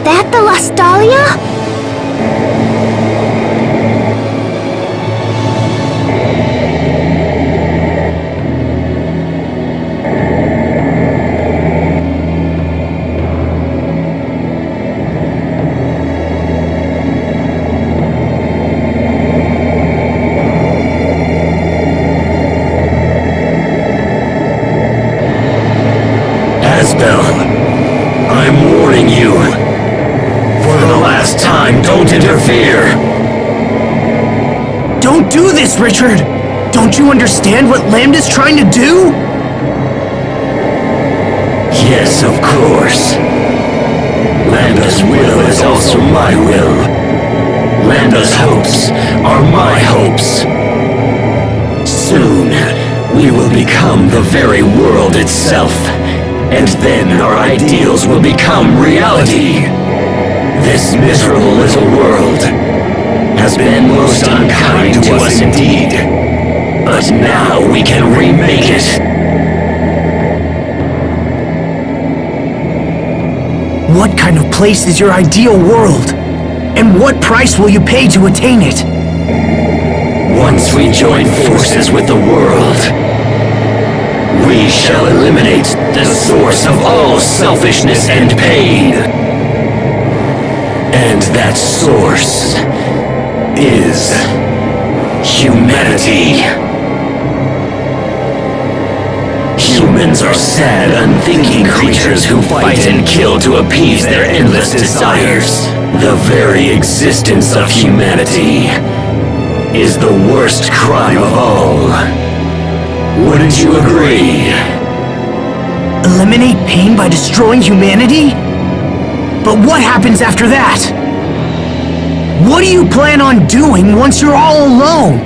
that the Lastalia? Asbel, I'm warning you. For the last time, don't interfere. Don't do this, Richard! Don't you understand what Lambda's trying to do? Yes, of course. Lambda's will is also my will. Lambda's hopes are my hopes. Soon, we will become the very world itself. And then our ideals will become reality. This miserable little world has been most unkind to us indeed. But now we can remake it. What kind of place is your ideal world? And what price will you pay to attain it? Once we join forces with the world, we shall eliminate the source of all selfishness and pain. And that source is humanity. Humans are sad, unthinking creatures who fight and kill to appease their endless desires. The very existence of humanity is the worst crime of all. Wouldn't you agree? Eliminate pain by destroying humanity? But what happens after that? What do you plan on doing once you're all alone?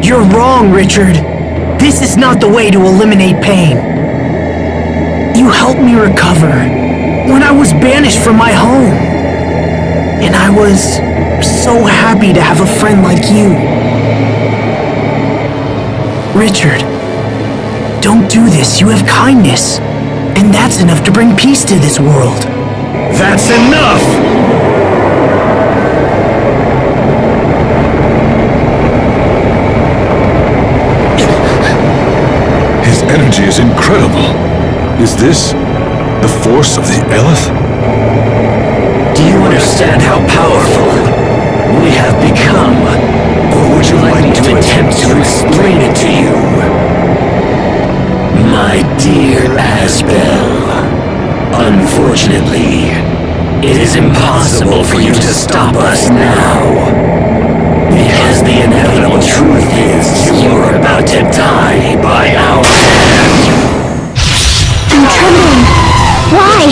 You're wrong, Richard. This is not the way to eliminate pain. You helped me recover when I was banished from my home. And I was so happy to have a friend like you. Richard, don't do this. You have kindness. And that's enough to bring peace to this world. That's enough! His energy is incredible. Is this the force of the Eleth? Do you understand how powerful we have become? Or would you like me to attempt to explain it to you? My dear Asbel, unfortunately, it is impossible for you to stop us now. Because the inevitable truth is you're about to die by our hand. I'm trembling. Why?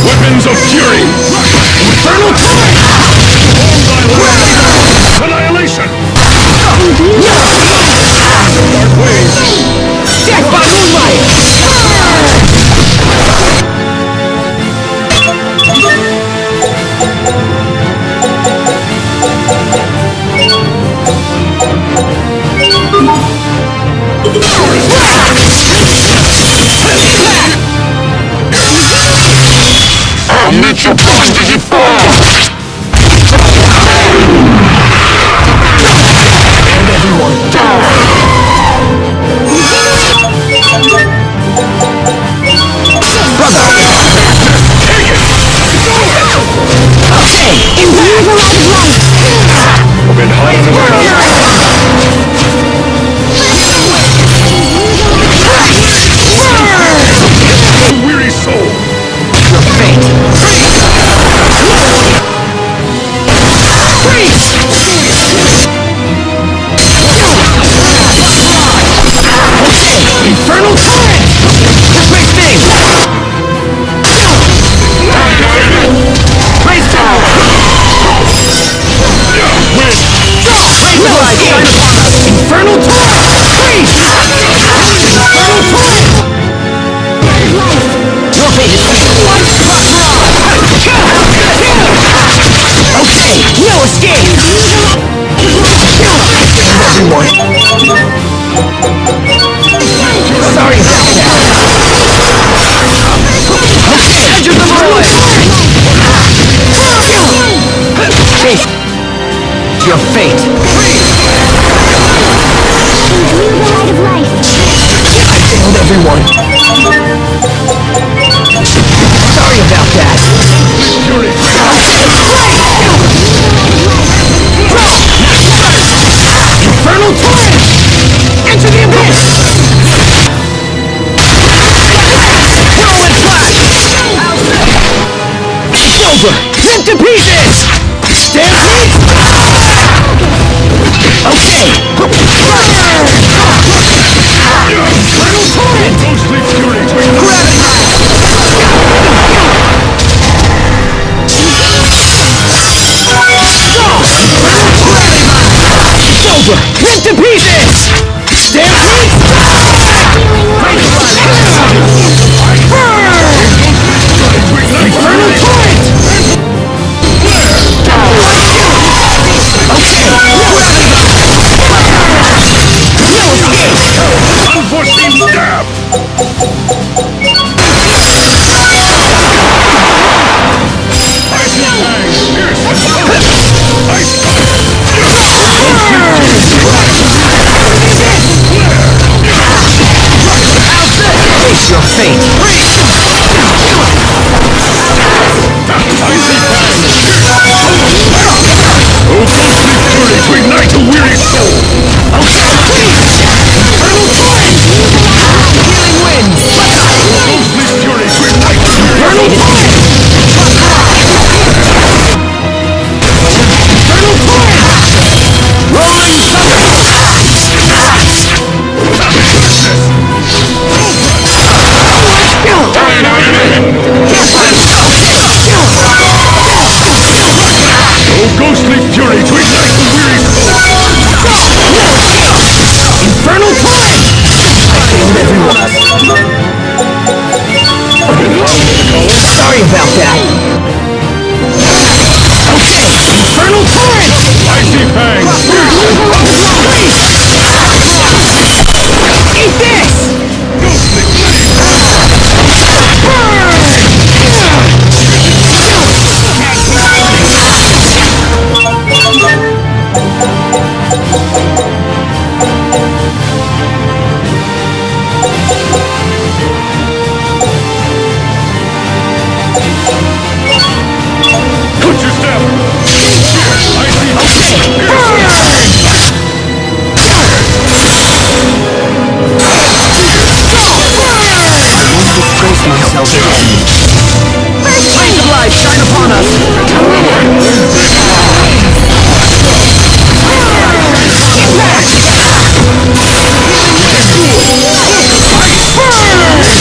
Weapons of fury! Infernal time! Annihilation! Dark waves! Death by moonlight! Sorry about that. Edge of the void! Face your fate. Imbue the light of life. I failed everyone. Sorry about that. Infernal torrent! Enter the abyss! Whirlwind flash! It's over! Rip to pieces! Stampede! Okay! Infernal torrent! It's over! Rip to pieces! Stampede! Infernal torrent! Unforeseen stab! Face your fate! Oh, ghostly fury to ignite a weary soul! Infernal torrent! Healing wind! Ghostly fury to ignite a weary Infernal torrent! Infernal torrent! Rolling Oh, ghostly fury to ignite the weary soul! Infernal torrent! I failed everyone. Sorry about that. Okay, Infernal torrent! Icy fang! Eat this! Ghostly flame! Put your stammer! Icy Disgrace myself again. Light of life, shine upon us! Light of life, shine upon us!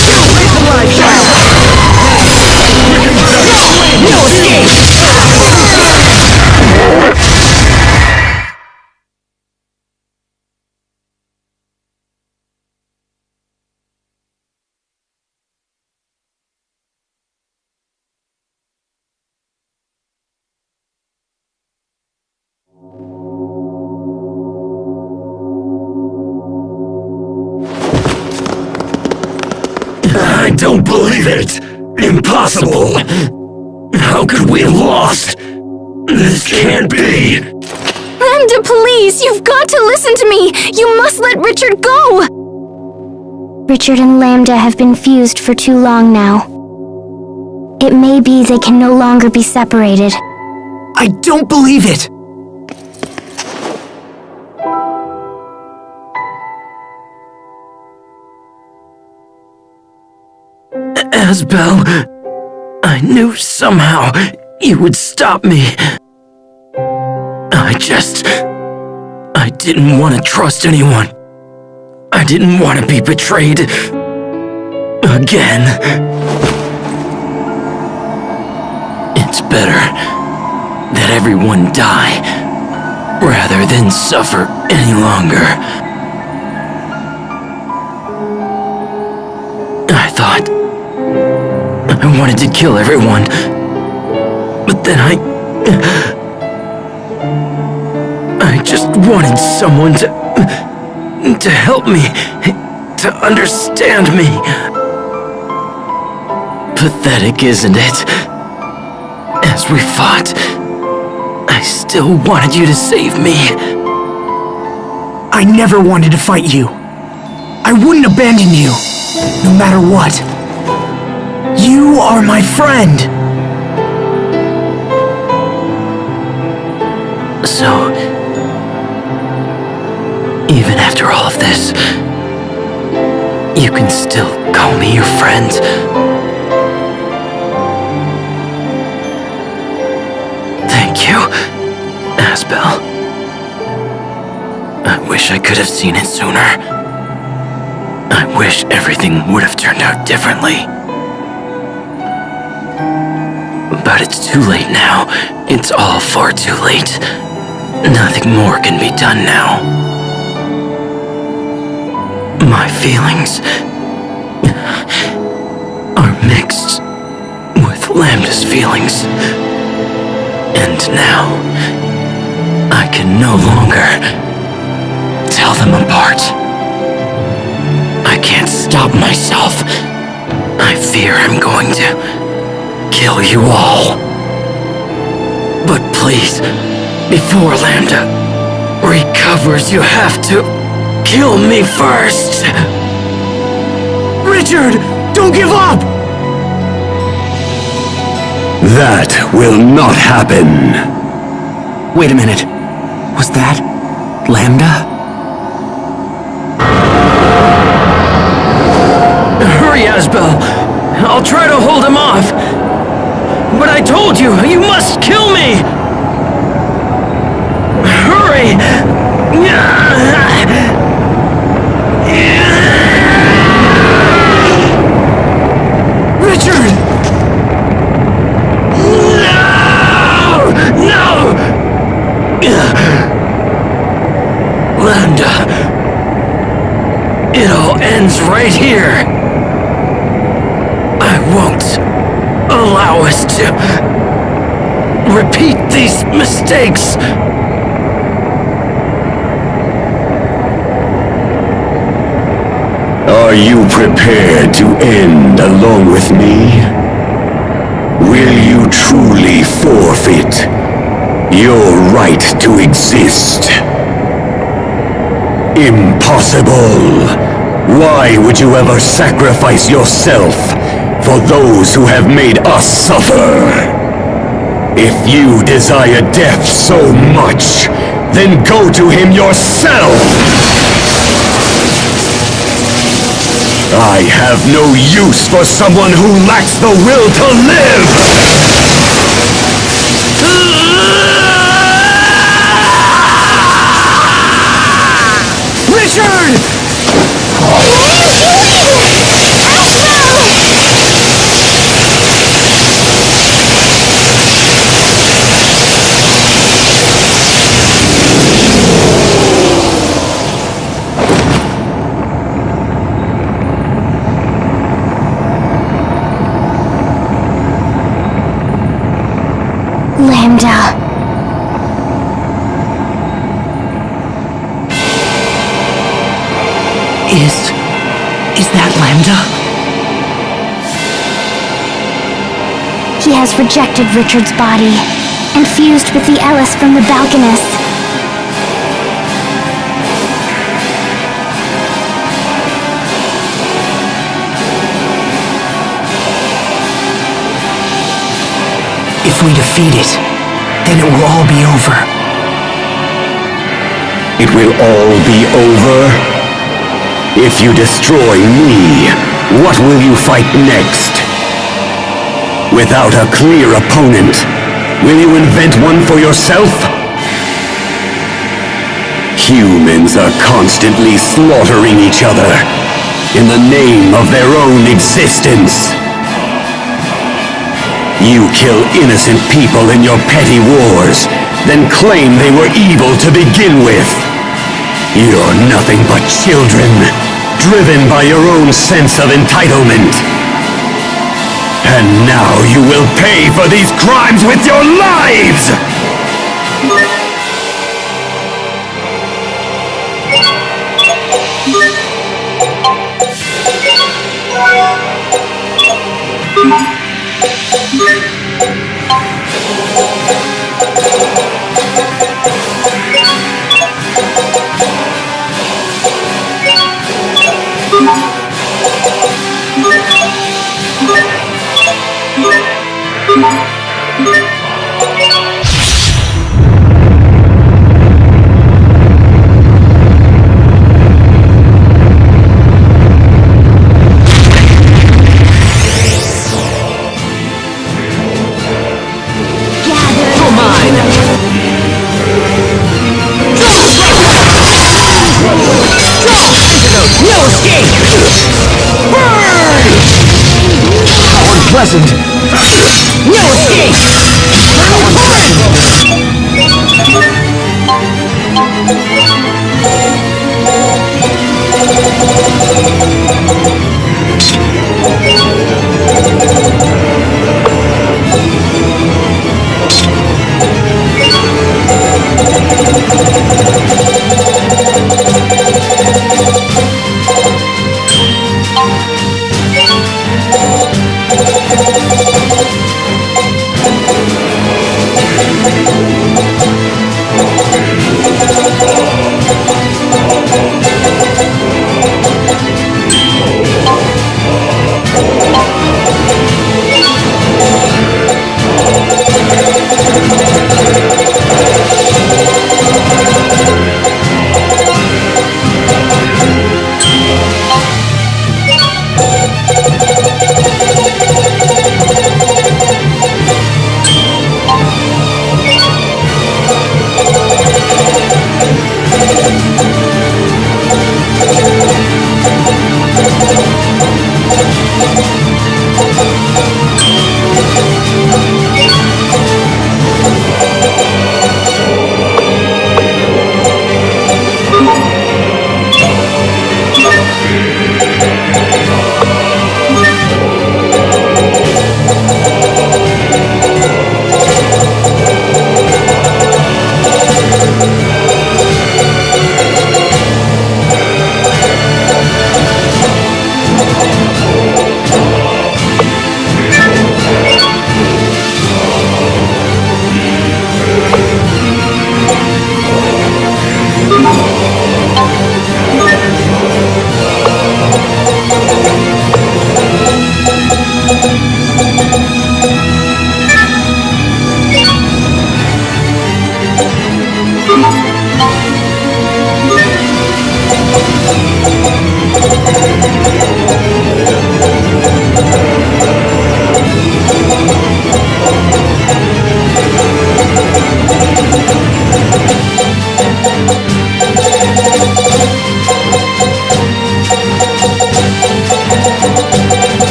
No escape! I don't believe it! Impossible! How could we have lost? This can't be! Lambda, please! You've got to listen to me! You must let Richard go! Richard and Lambda have been fused for too long now. It may be they can no longer be separated. I don't believe it! Asbel, I knew somehow you would stop me. I didn't want to trust anyone. I didn't want to be betrayed again. It's better that everyone die rather than suffer any longer. I thought I wanted to kill everyone, but then I just wanted someone to to help me, to understand me. Pathetic, isn't it? As we fought, I still wanted you to save me. I never wanted to fight you. I wouldn't abandon you, no matter what. You are my friend. So, even after all of this, you can still call me your friend. Thank you, Asbel. I wish I could have seen it sooner. I wish everything would have turned out differently. But it's too late now. It's all far too late. Nothing more can be done now. My feelings are mixed with Lambda's feelings. And now, I can no longer tell them apart. I can't stop myself. I fear I'm going to kill you all. But please, before Lambda recovers, you have to kill me first. Richard, don't give up! That will not happen. Wait a minute. Was that Lambda? Hurry, Asbel. I'll try to hold him off. But I told you, you must kill me! Hurry! Richard! No! Lambda. It all ends right here. I won't allow us to repeat these mistakes. Are you prepared to end along with me? Will you truly forfeit your right to exist? Impossible! Why would you ever sacrifice yourself for those who have made us suffer? If you desire death so much, then go to him yourself! I have no use for someone who lacks the will to live! Richard! Lambda. Is that Lambda? He has rejected Richard's body and fused with the Ellis from the Balconus. If we defeat it, then it will all be over. It will all be over? If you destroy me, what will you fight next? Without a clear opponent, will you invent one for yourself? Humans are constantly slaughtering each other in the name of their own existence. You kill innocent people in your petty wars, then claim they were evil to begin with. You're nothing but children, driven by your own sense of entitlement. And now you will pay for these crimes with your lives! Unpleasant. No escape!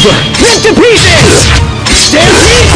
over! Rip to pieces! Stampede!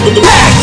Impact!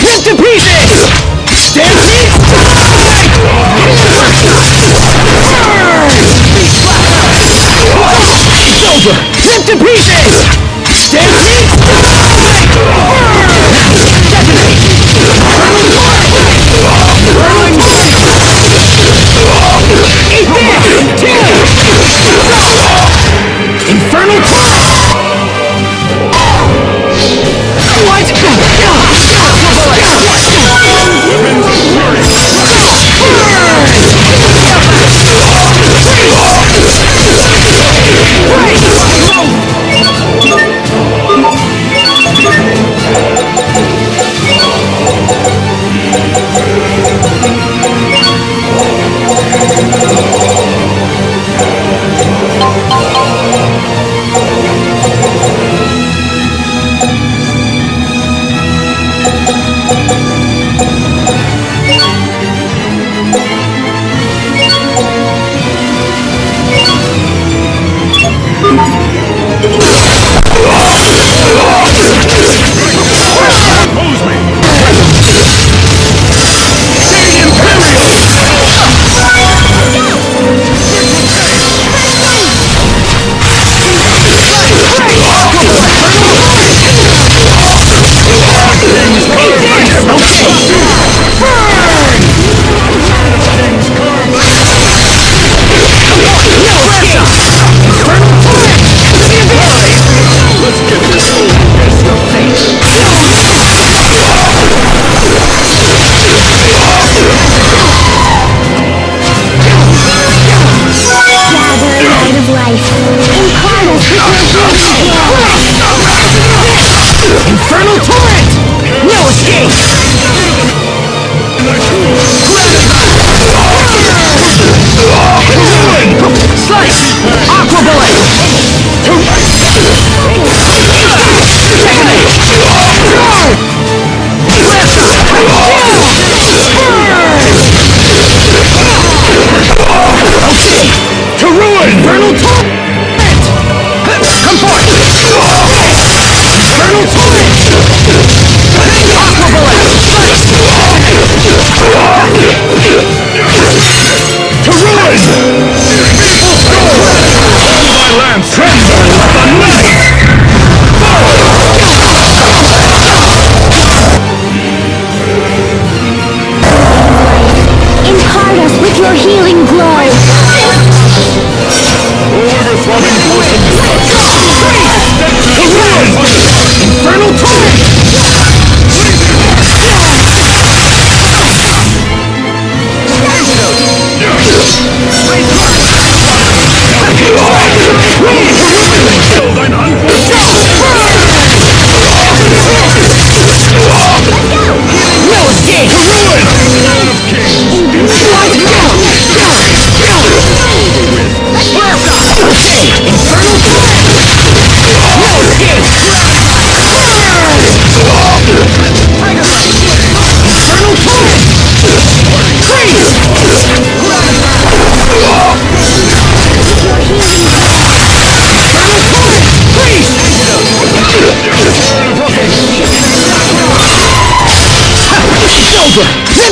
Rip to pieces! Stampede! It's over! Rip to pieces! Stampede! Infernal Claw! What?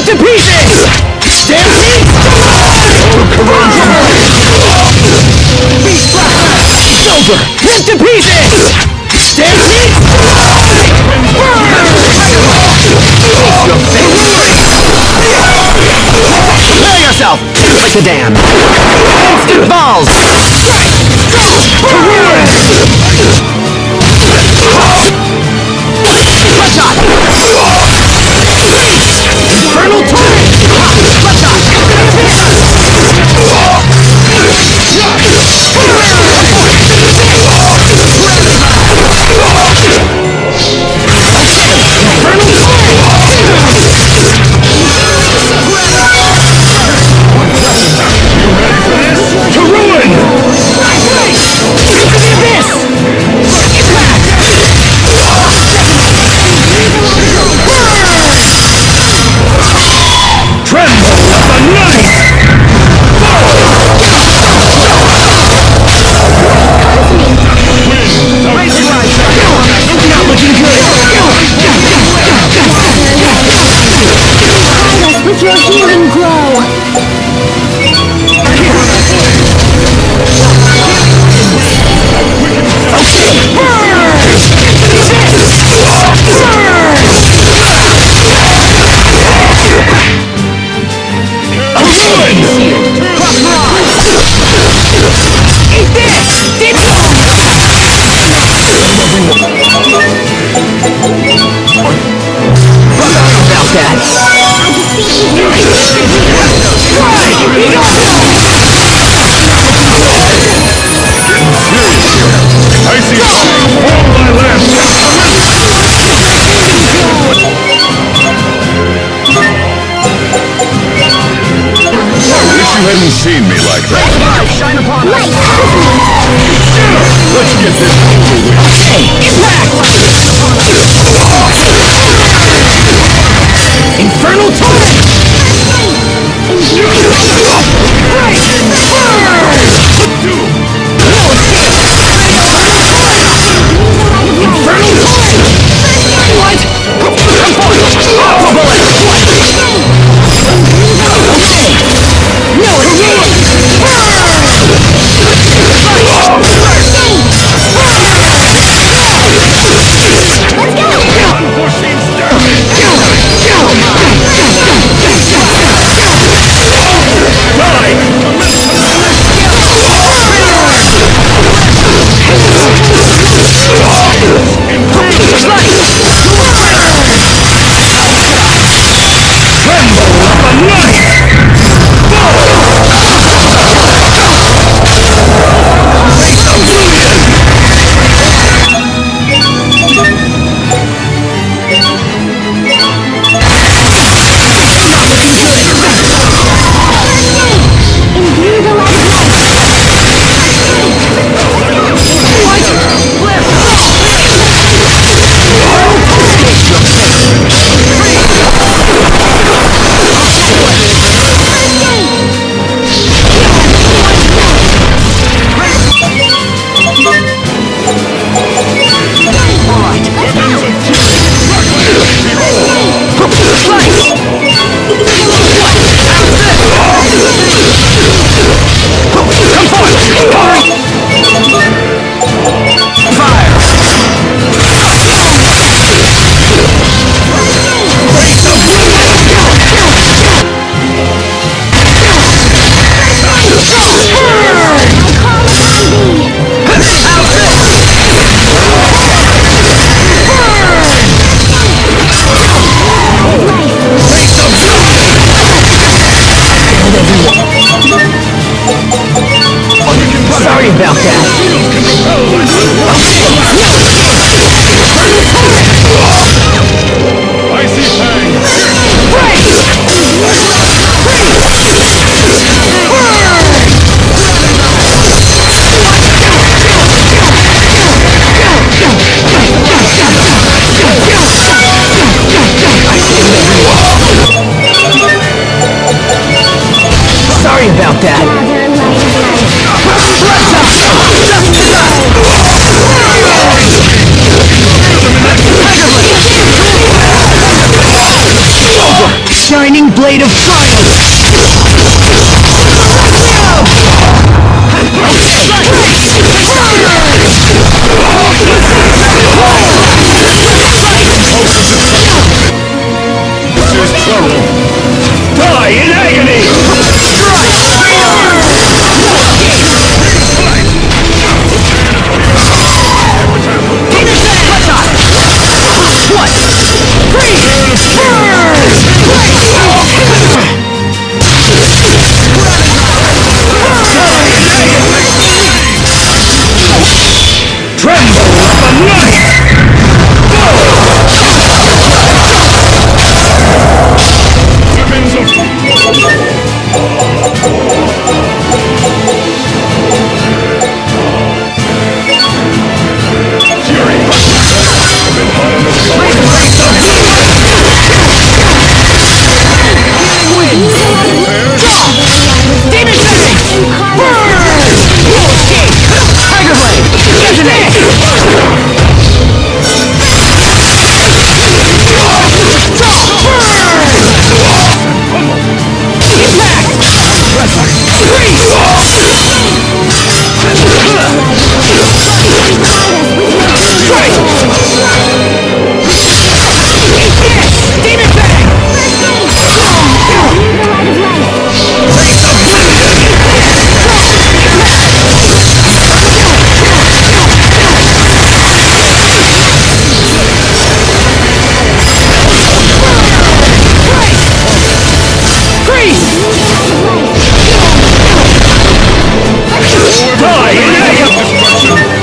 Ripped to pieces! Stampede! Beast Blaster! It's over! Ripped to pieces! Stampede! Prepare yourself! Like a dam! Instant balls! Bloodshot! Infernal Torrent! Bloodshot! With your healing glow. You hadn't seen me like that. Shine upon us! Let's get this over with. Infernal Torrent! Sorry about that. Icy Fang! Sorry about that. Shine shining blade of triumph! This is trouble. Die in agony! Tremble at the night! Weapons of... Fury! I've been hot on the collar. Demon Fang! Burn! No escape! Tiger Blade! Detonate!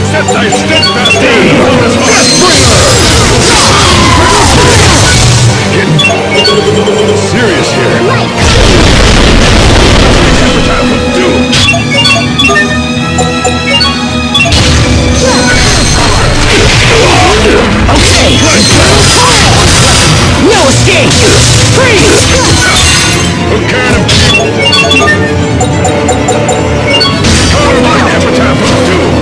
Set thy steadfast Getting serious here. Epitaph of Doom. Okay! No escape! Freeze! A can of... Counter my Epitaph of Doom.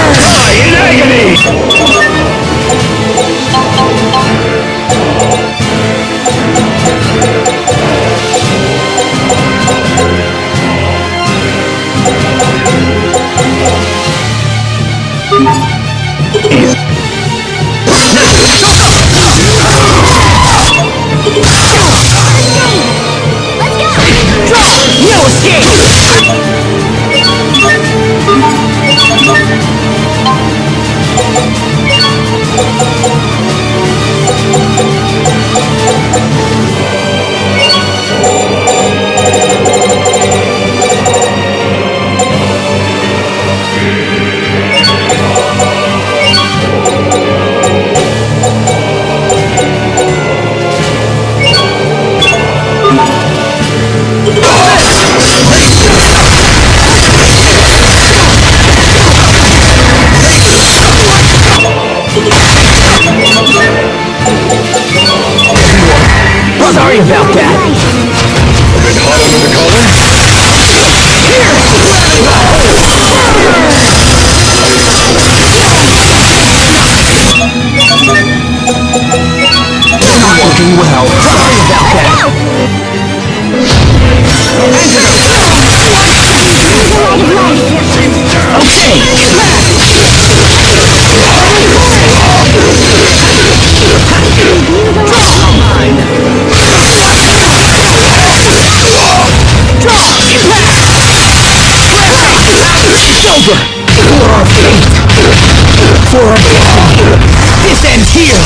Die in agony! No escape! Sorry about that. Been hot under the collar? Working well. Sorry about that. Over! For our fate! For our destiny! This ends here!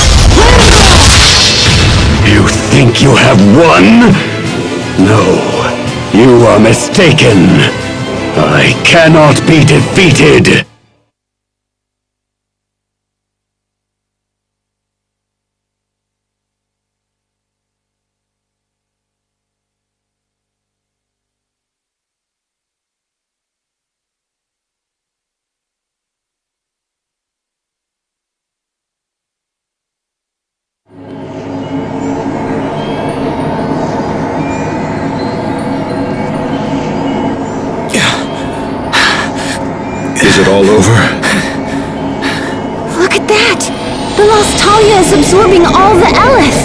You think you have won? No, you are mistaken. I cannot be defeated. Is it all over? Look at that! The Lost Talia is absorbing all the Eleth!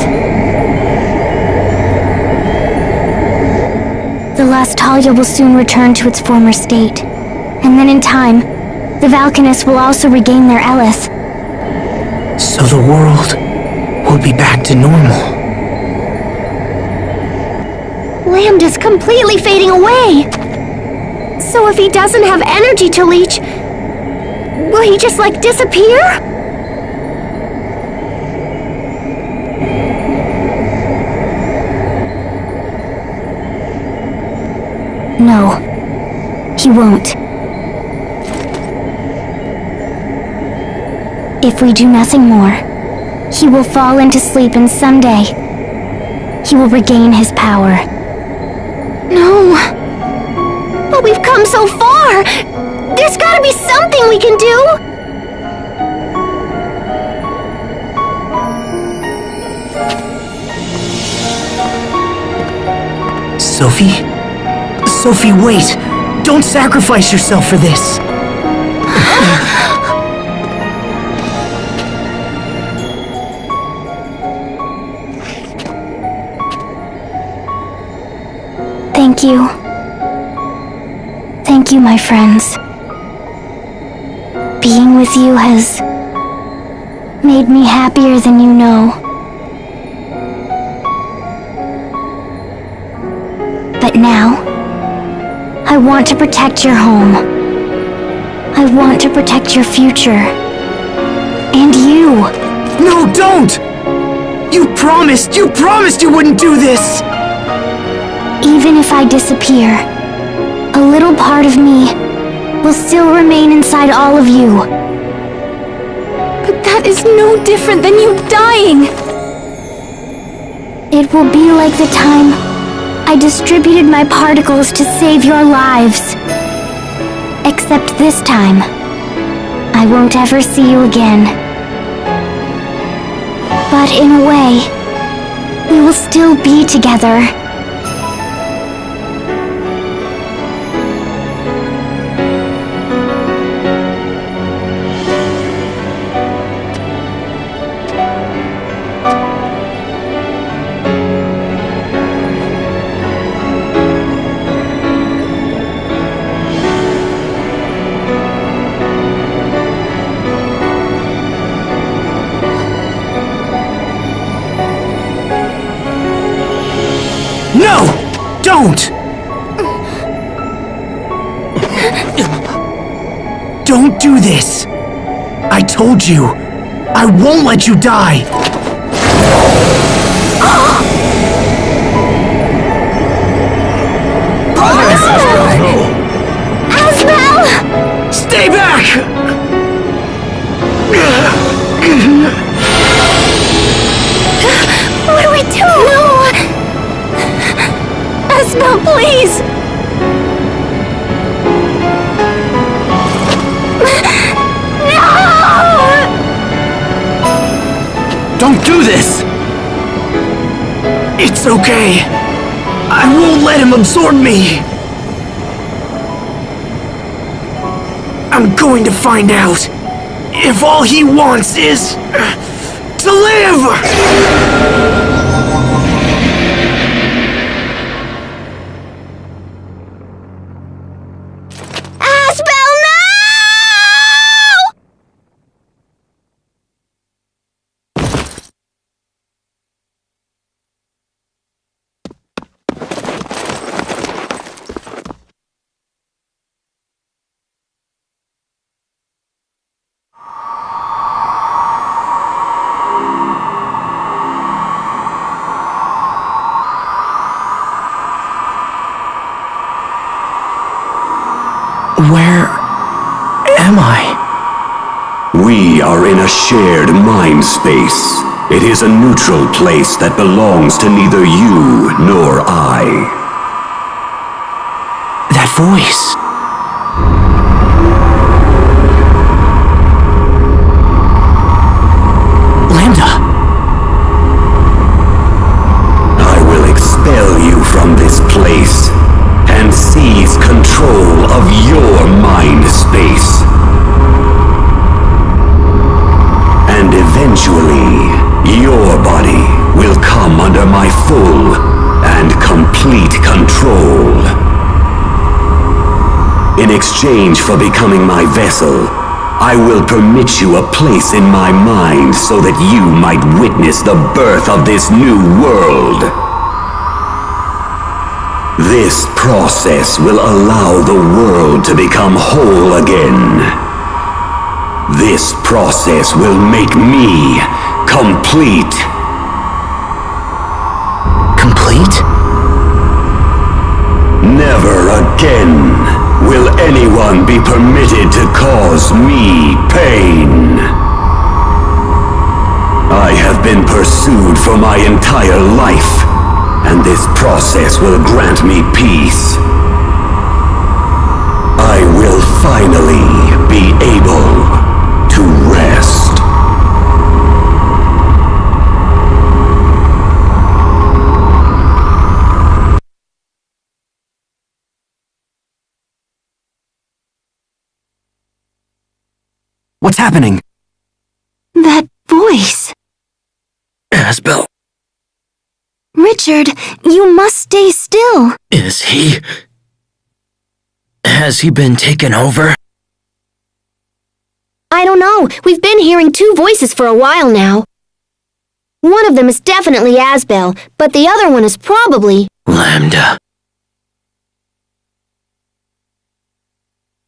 The Lost Talia will soon return to its former state. And then in time, the Valkanists will also regain their Eleth. So the world will be back to normal. Lambda's completely fading away! So if he doesn't have energy to leech, will he just, disappear? No, he won't. If we do nothing more, he will fall into sleep and someday, he will regain his power. No! But we've come so far! There's gotta be something we can do! Sophie? Sophie, wait! Don't sacrifice yourself for this! Thank you. Thank you, my friends. Being with you has made me happier than you know. But now, I want to protect your home. I want to protect your future. And you. No, don't! You promised you wouldn't do this! Even if I disappear, a little part of me will still remain inside all of you. But that is no different than you dying! It will be like the time I distributed my particles to save your lives. Except this time, I won't ever see you again. But in a way, we will still be together. No! Don't! Don't do this! I told you, I won't let you die! Asbel! Stay back! What do we do? No! Asbel, please! No! Don't do this! It's okay. I won't let him absorb me! I'm going to find out if all he wants is to live! Asbel, no! Where am I? We are in a shared mind space. It is a neutral place that belongs to neither you nor I. That voice. Lambda. I will expel you from this place and seize control of your mind space. control. In exchange for becoming my vessel, I will permit you a place in my mind so that you might witness the birth of this new world. This process will allow the world to become whole again. This process will make me complete. Complete? Never again will anyone be permitted to cause me pain. I have been pursued for my entire life, and this process will grant me peace. I will finally be able to rest. What's happening? That voice. Asbel, Richard, you must stay still. is he... Has he been taken over? I don't know. We've been hearing two voices for a while now. One of them is definitely Asbel, but the other one is probably... Lambda.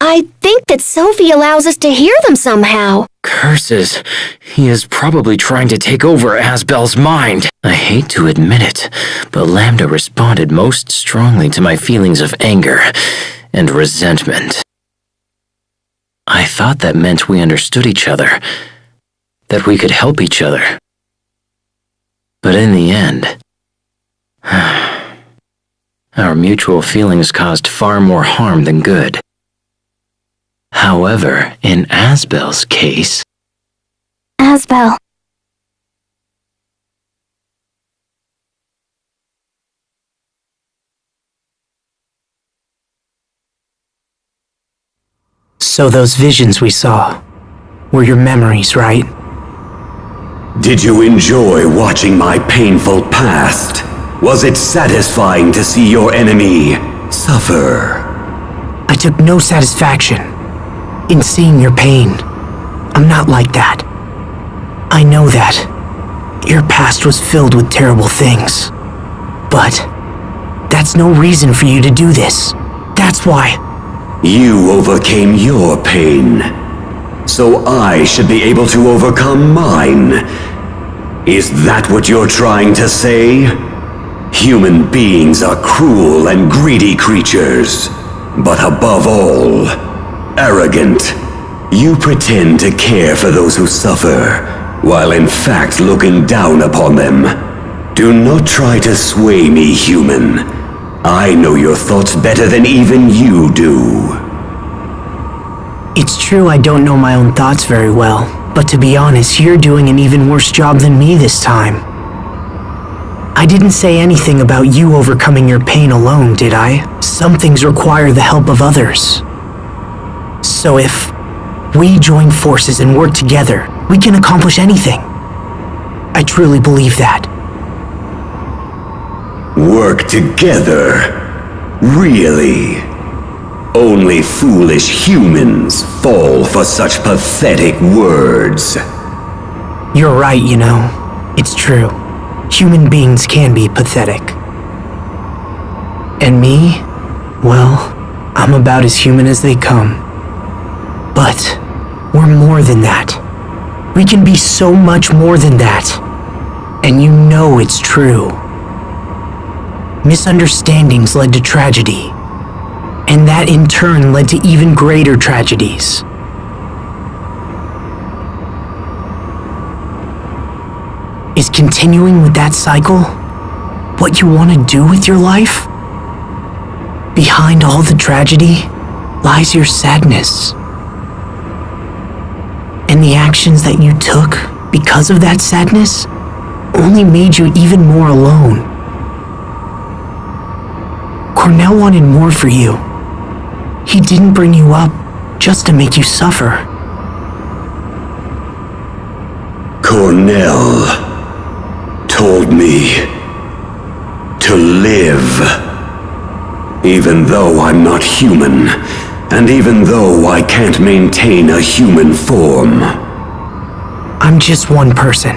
I think that Sophie allows us to hear them somehow. Curses. He is probably trying to take over Asbel's mind. I hate to admit it, but Lambda responded most strongly to my feelings of anger and resentment. I thought that meant we understood each other, that we could help each other. But in the end, our mutual feelings caused far more harm than good. However, in Asbel's case... Asbel. So those visions we saw were your memories, right? Did you enjoy watching my painful past? Was it satisfying to see your enemy suffer? I took no satisfaction in seeing your pain. I'm not like that. I know that. Your past was filled with terrible things. But that's no reason for you to do this. That's why. You overcame your pain, so I should be able to overcome mine. Is that what you're trying to say? Human beings are cruel and greedy creatures, but above all, arrogant. You pretend to care for those who suffer, while in fact looking down upon them. Do not try to sway me, human. I know your thoughts better than even you do. It's true I don't know my own thoughts very well, but to be honest, you're doing an even worse job than me this time. I didn't say anything about you overcoming your pain alone, did I? Some things require the help of others. So if we join forces and work together, we can accomplish anything. I truly believe that. Work together? Really? Only foolish humans fall for such pathetic words. You're right, you know. It's true. Human beings can be pathetic. And me? Well, I'm about as human as they come. But we're more than that. We can be so much more than that. And you know it's true. Misunderstandings led to tragedy. And that in turn led to even greater tragedies. Is continuing with that cycle what you want to do with your life? Behind all the tragedy lies your sadness. And the actions that you took because of that sadness only made you even more alone. Cornell wanted more for you. He didn't bring you up just to make you suffer. Cornell told me to live. Even though I'm not human, and even though I can't maintain a human form. I'm just one person.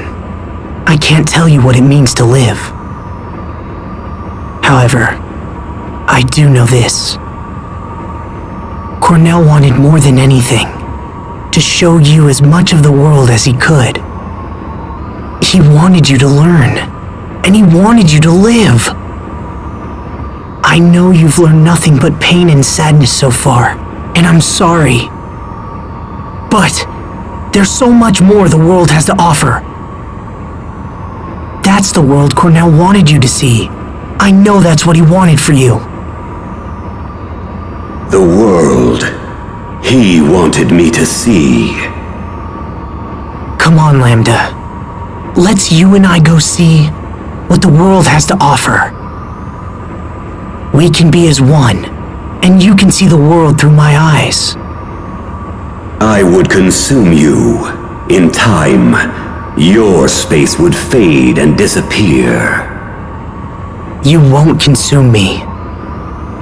I can't tell you what it means to live. However, I do know this. Cornell wanted more than anything to show you as much of the world as he could. He wanted you to learn, and he wanted you to live. I know you've learned nothing but pain and sadness so far, and I'm sorry. But there's so much more the world has to offer. That's the world Cornell wanted you to see. I know that's what he wanted for you. The world he wanted me to see. Come on, Lambda. Let's you and I go see what the world has to offer. We can be as one, and you can see the world through my eyes. I would consume you. In time, your space would fade and disappear. You won't consume me.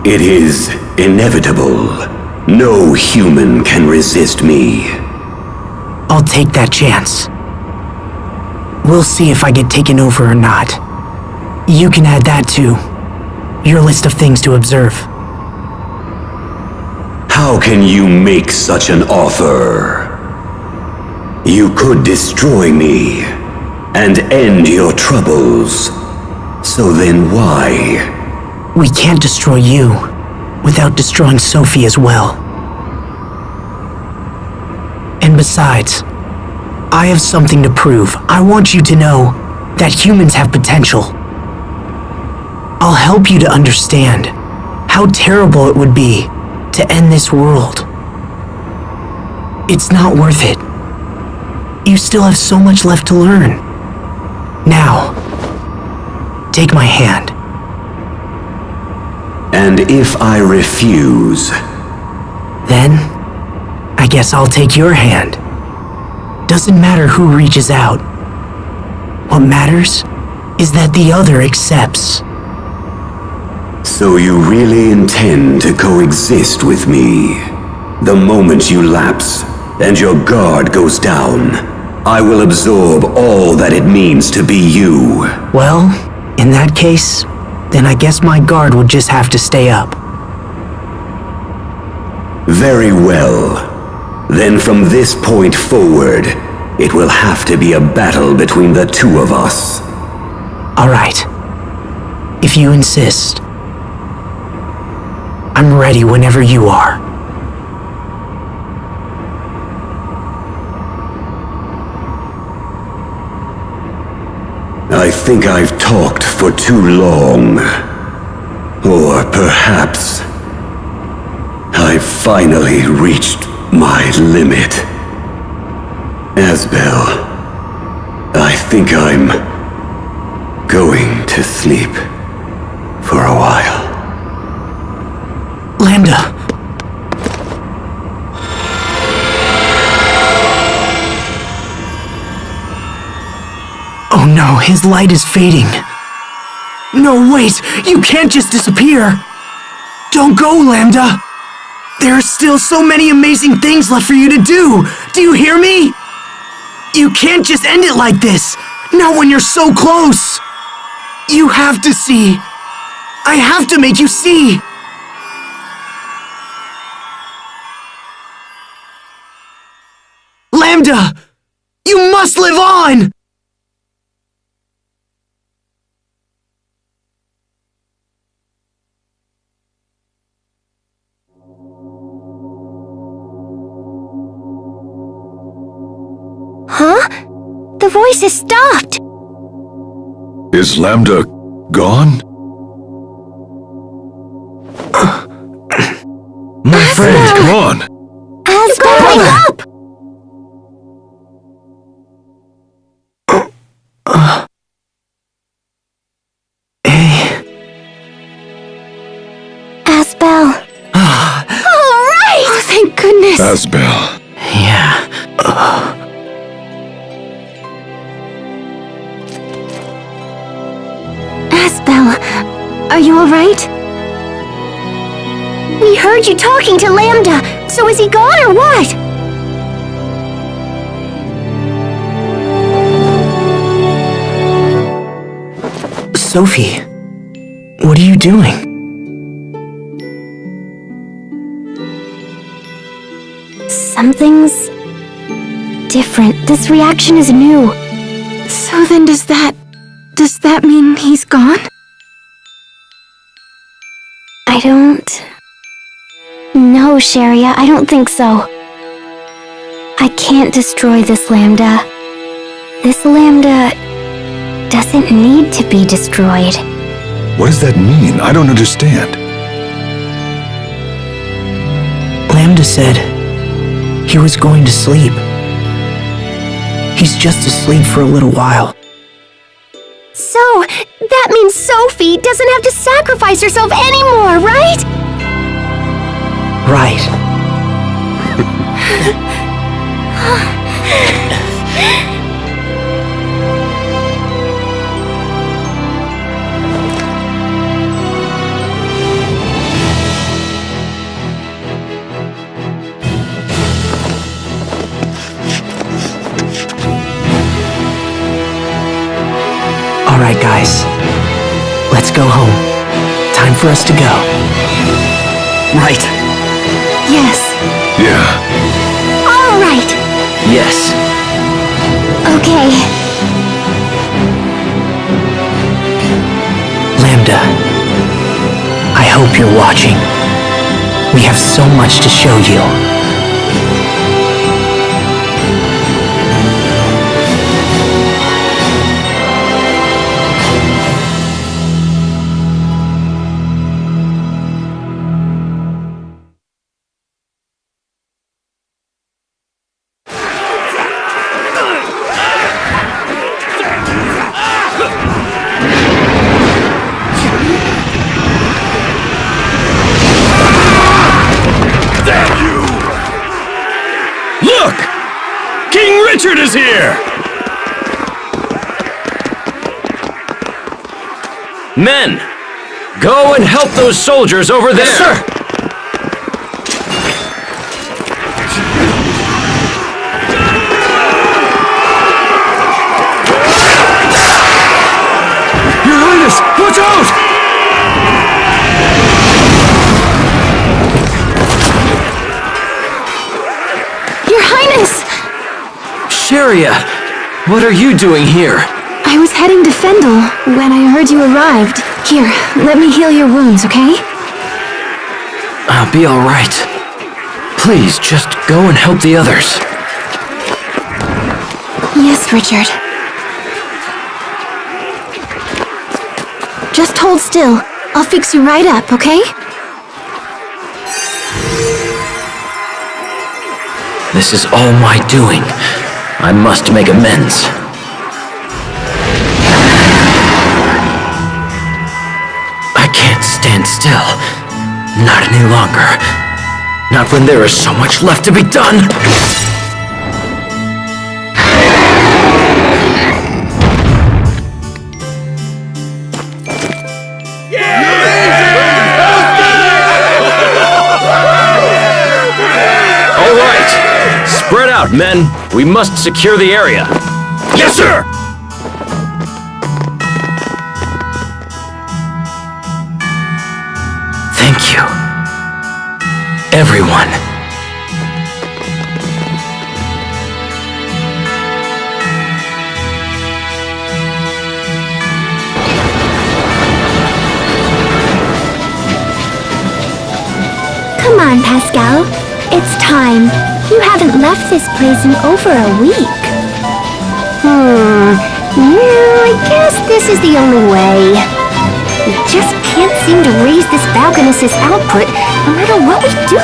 It is inevitable. No human can resist me. I'll take that chance. We'll see if I get taken over or not. You can add that to your list of things to observe. How can you make such an offer? You could destroy me and end your troubles. So then why? We can't destroy you without destroying Sophie as well. And besides, I have something to prove. I want you to know that humans have potential. I'll help you to understand how terrible it would be to end this world. It's not worth it. You still have so much left to learn. Now, take my hand. And if I refuse? Then, I guess I'll take your hand. Doesn't matter who reaches out. What matters is that the other accepts. So you really intend to coexist with me? The moment you lapse and your guard goes down, I will absorb all that it means to be you. Well, in that case, then I guess my guard would just have to stay up. Very well. Then from this point forward, it will have to be a battle between the two of us. All right. If you insist. I'm ready whenever you are. I think I've talked for too long. Or perhaps I've finally reached my limit. Asbel, I think I'm going to sleep for a while. Lambda. Oh no, his light is fading. No, wait! You can't just disappear! Don't go, Lambda! There are still so many amazing things left for you to do! Do you hear me? You can't just end it like this! Not when you're so close! You have to see! I have to make you see! Lambda! You must live on! Huh? The voice has stopped. Is Lambda gone? My Hey, friend! come on! Asbel! Wake up! Asbel. All right! Oh, thank goodness. Asbel. Yeah. Asbel, are you all right? We heard you talking to Lambda. So is he gone or what? Sophie, what are you doing? Something's different. This reaction is new. So then does that mean he's gone? I don't... No, Sharia, I don't think so. I can't destroy this Lambda. This Lambda doesn't need to be destroyed. What does that mean? I don't understand. Lambda said he was going to sleep. He's just asleep for a little while. So, that means Sophie doesn't have to sacrifice herself anymore, right? Right. All right, guys. Let's go home. Time for us to go. Right. Yes. Yeah. All right. Yes. Okay. Lambda, I hope you're watching. We have so much to show you. Look! King Richard is here! Men! Go and help those soldiers over there! Yes, sir! Your Highness! Watch out! Your Highness! Sharia, what are you doing here? I was heading to Fendel when I heard you arrived. Here, let me heal your wounds, okay? I'll be all right. Please, just go and help the others. Yes, Richard. Just hold still. I'll fix you right up, okay? This is all my doing. I must make amends. I can't stand still. Not any longer. Not when there is so much left to be done. All right! Spread out, men. We must secure the area. Yes, sir! Thank you. Everyone. Come on, Pascal. It's time. You haven't left this place in over a week. Yeah, I guess this is the only way. We just can't seem to raise this Balcones's output no matter what we do.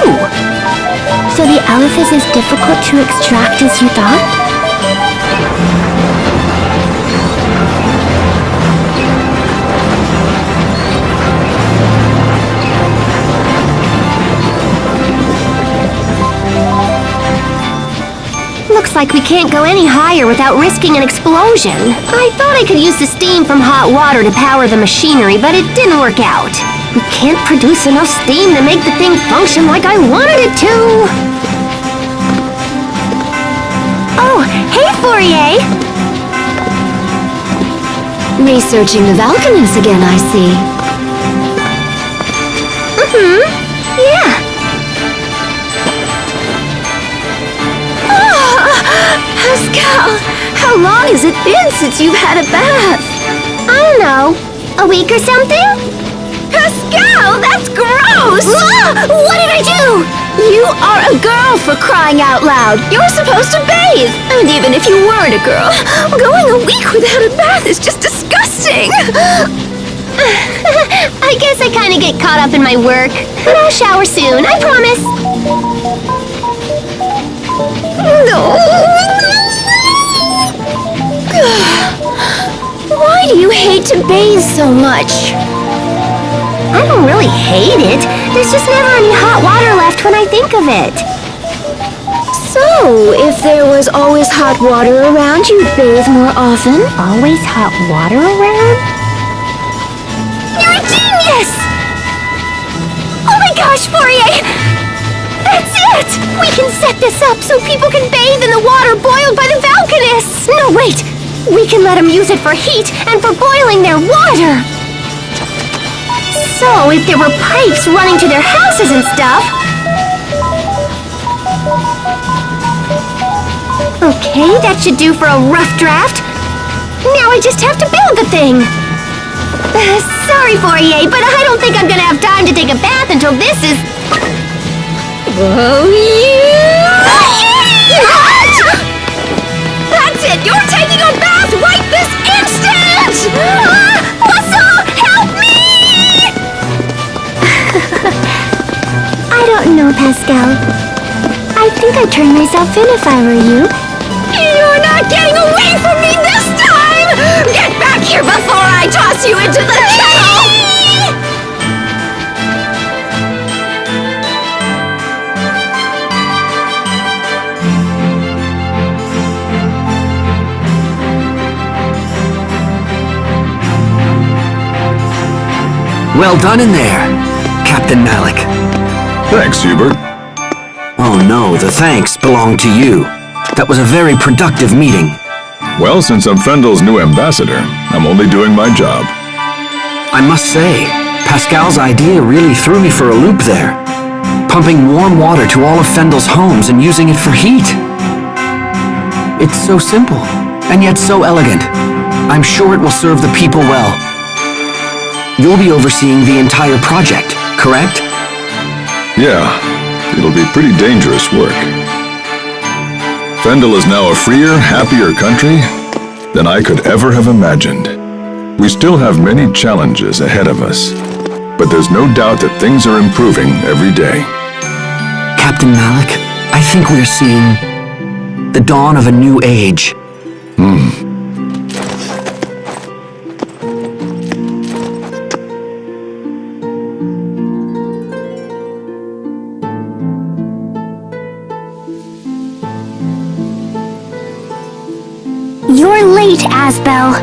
So the Aleph is as difficult to extract as you thought? Looks like we can't go any higher without risking an explosion. I thought I could use the steam from hot water to power the machinery, but it didn't work out. We can't produce enough steam to make the thing function like I wanted it to. Oh, hey, Fourier! Researching the Valkanus again, I see. Yeah. Pascal, how long has it been since you've had a bath? I don't know. A week or something? Pascal, that's gross! What did I do? You are a girl, for crying out loud. You're supposed to bathe. And even if you weren't a girl, going a week without a bath is just disgusting. I guess I kind of get caught up in my work. But I'll shower soon, I promise. No. Why do you hate to bathe so much? I don't really hate it. There's just never any hot water left when I think of it. So, if there was always hot water around, you'd bathe more often? Always hot water around? You're a genius! Oh my gosh, Fourier! That's it! We can set this up so people can bathe in the water boiled by the Valkanus! No, wait! We can let them use it for heat and for boiling their water! So, if there were pipes running to their houses and stuff... Okay, that should do for a rough draft. Now I just have to build the thing. Sorry, Fourier, but I don't think I'm gonna have time to take a bath until this is... Whoa, yeah! That's it! You're taking a bath right this instant! Poisson, help me! I don't know, Pascal. I think I'd turn myself in if I were you. You're not getting away from me this time! Get back here before I toss you into the kettle! Well done in there, Captain Malik. Thanks, Hubert. Oh no, the thanks belong to you. That was a very productive meeting. Well, since I'm Fendel's new ambassador, I'm only doing my job. I must say, Pascal's idea really threw me for a loop there. Pumping warm water to all of Fendel's homes and using it for heat. It's so simple, and yet so elegant. I'm sure it will serve the people well. You'll be overseeing the entire project, correct? Yeah, it'll be pretty dangerous work. Fendel is now a freer, happier country than I could ever have imagined. We still have many challenges ahead of us, but there's no doubt that things are improving every day. Captain Malik, I think we're seeing the dawn of a new age. You're late, Asbel.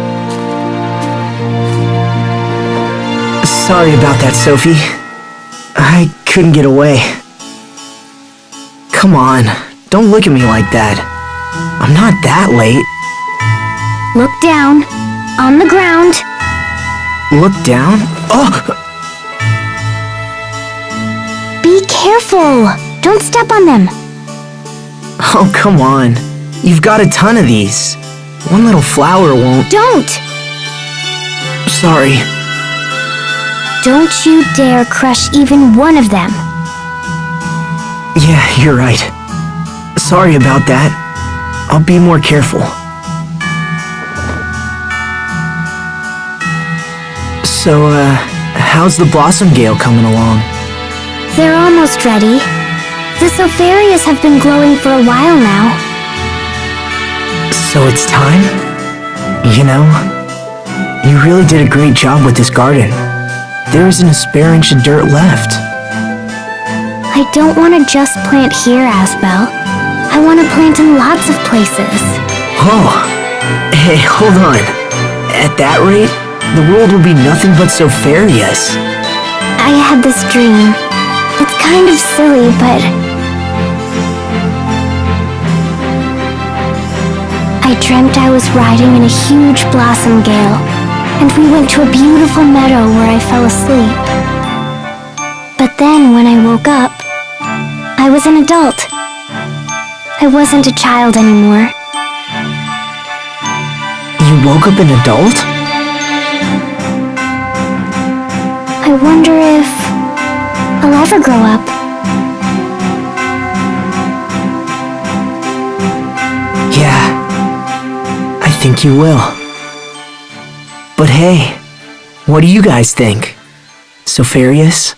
Sorry about that, Sophie. I couldn't get away. Come on, don't look at me like that. I'm not that late. Look down. On the ground. Look down? Oh! Be careful. Don't step on them. Oh, come on. You've got a ton of these. One little flower won't... Don't! Sorry. Don't you dare crush even one of them. Yeah, you're right. Sorry about that. I'll be more careful. So, how's the Blossom Gale coming along? They're almost ready. The Sulfarias have been glowing for a while now. So it's time? You know, you really did a great job with this garden. There isn't a spare inch of dirt left. I don't want to just plant here, Asbel. I want to plant in lots of places. Oh, hey, hold on. At that rate, the world will be nothing but Sulfarias. I had this dream. It's kind of silly, but I dreamt I was riding in a huge blossom gale, and we went to a beautiful meadow where I fell asleep. But then when I woke up, I was an adult. I wasn't a child anymore. You woke up an adult? I wonder if I'll ever grow up. Yeah, I think you will. But hey, what do you guys think? Sofarius?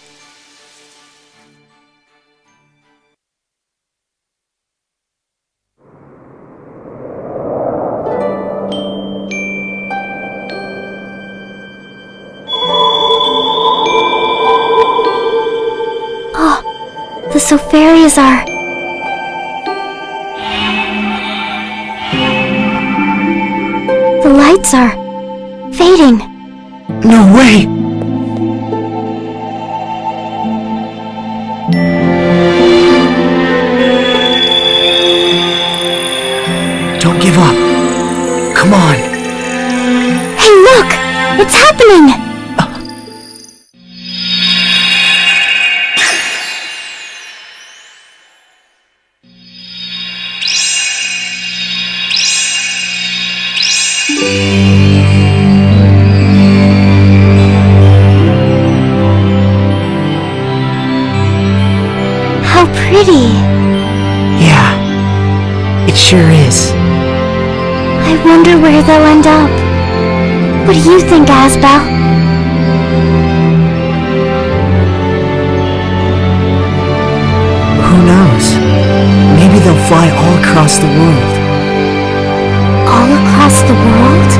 The Sofarias are... The lights are... fading. No way! Don't give up. Come on. Hey, look! It's happening! How pretty. Yeah, it sure is. I wonder where they'll end up. What do you think, Asbel? Who knows? Maybe they'll fly all across the world. All across the world?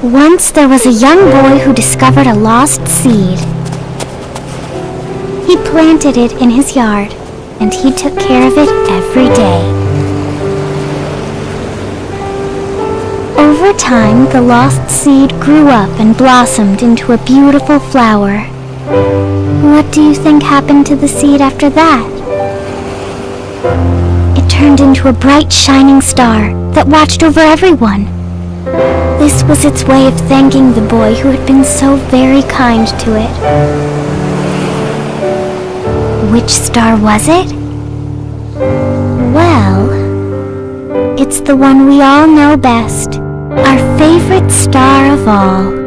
Once there was a young boy who discovered a lost seed. He planted it in his yard, and he took care of it every day. Over time, the lost seed grew up and blossomed into a beautiful flower. What do you think happened to the seed after that? It turned into a bright, shining star that watched over everyone. This was its way of thanking the boy who had been so very kind to it. Which star was it? Well, it's the one we all know best, our favorite star of all.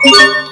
Thank you.